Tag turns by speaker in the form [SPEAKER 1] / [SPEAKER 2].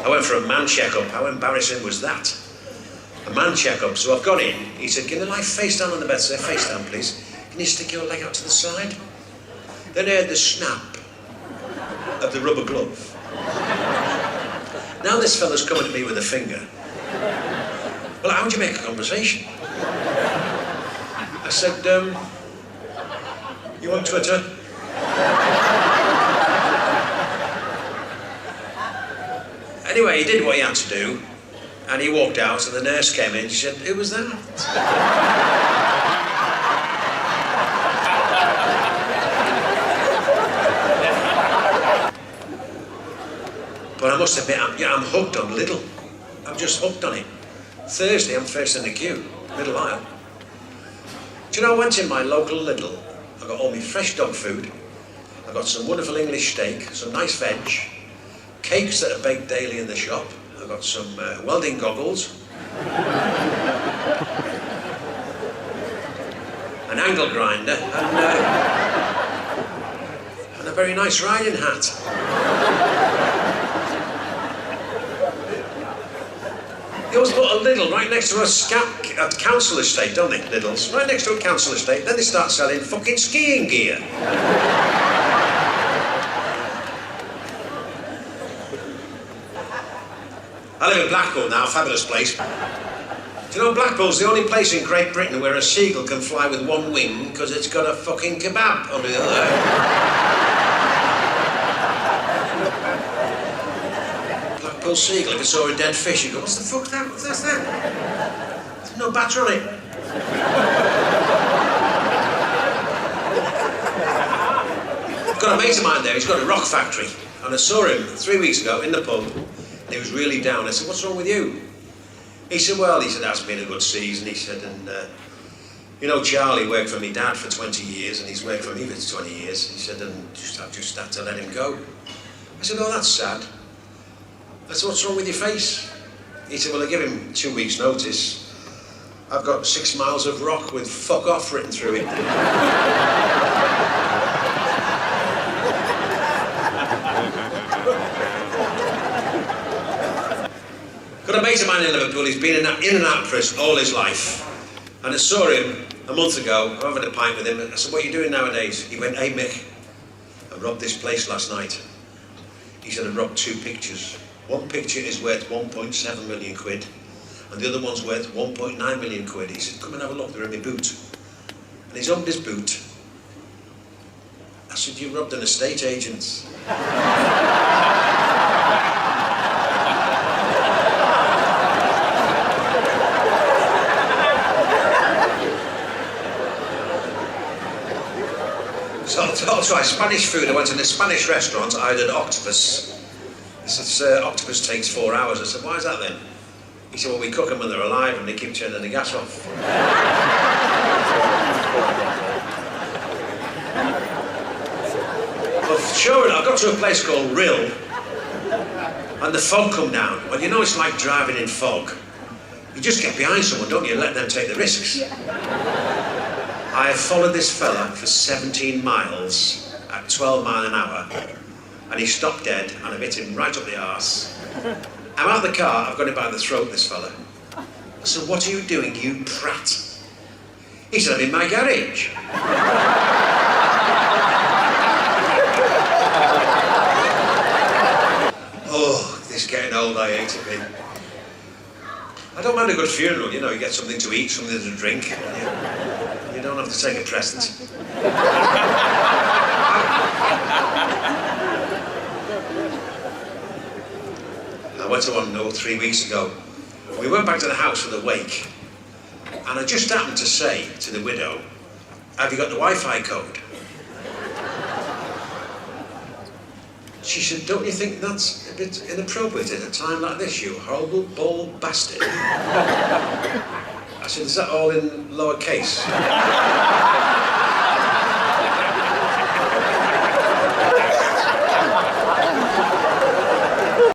[SPEAKER 1] I went for a man checkup. How embarrassing was that? A man checkup. So I've got in. He said, can you lie face down on the bed, sir? Face down, please. Can you stick your leg out to the side? Then I heard the snap of the rubber glove. Now this fella's coming at me with a finger. Well, how would you make a conversation? I said, you on Twitter? Anyway, he did what he had to do, and he walked out, and the nurse came in, she said, who was that? But I must admit, I'm hooked on Lidl. I'm just hooked on it. Thursday, I'm first in the queue, middle aisle. Do you know, I went in my local Lidl. I got all my fresh dog food. I got some wonderful English steak, some nice veg, cakes that are baked daily in the shop. I got some welding goggles, an angle grinder, and a very nice riding hat. They always put a Lidl right next to a council estate, don't they, Lidls? Right next to a council estate, then they start selling fucking skiing gear. I live in Blackpool now, fabulous place. Do you know Blackpool's the only place in Great Britain where a seagull can fly with one wing because it's got a fucking kebab under the other. Blackpool seagull, if it saw a dead fish, you go, what's the fuck that? What's that? There's no batter on it. I've got a mate of mine there, he's got a rock factory, and I saw him 3 weeks ago in the pub, and he was really down. I said, what's wrong with you? He said, well, he said, that's been a good season, he said, and you know, Charlie worked for me dad for 20 years, and he's worked for me for 20 years, he said, and I've just had to let him go. I said, oh, that's sad. I said, what's wrong with your face? He said, well, I give him 2 weeks' notice. I've got 6 miles of rock with fuck off written through it. Got a mate of mine in Liverpool, he's been in and out of prison all his life. And I saw him a month ago, I having a pint with him, and I said, what are you doing nowadays? He went, hey Mick, I robbed this place last night. He said, I robbed 2 pictures. One picture is worth 1.7 million quid, and the other one's worth 1.9 million quid. He said, come and have a look, they're in my boot. And he's opened his boot. I said, you robbed an estate agent. So I'll try Spanish food. I went in a Spanish restaurant, I had an octopus. He said, sir, octopus takes 4 hours. I said, why is that then? He said, well, we cook them when they're alive and they keep turning the gas off. Well, sure enough, I got to a place called Rill, and the fog come down. Well, you know it's like driving in fog. You just get behind someone, don't you? Let them take the risks. Yeah. I have followed this fella for 17 miles at 12 miles an hour, and he stopped dead, and I've hit him right up the arse. I'm out of the car, I've got him by the throat, this fella. I said, what are you doing, you prat? He said, I'm in my garage. Oh, this is getting old, I hate it, man. I don't mind a good funeral, you know, you get something to eat, something to drink. You don't have to take a present. I went to one 3 weeks ago. We went back to the house for the wake, and I just happened to say to the widow, have you got the Wi-Fi code? She said, don't you think that's a bit inappropriate at a time like this, you horrible bald bastard? I said, is that all in lowercase?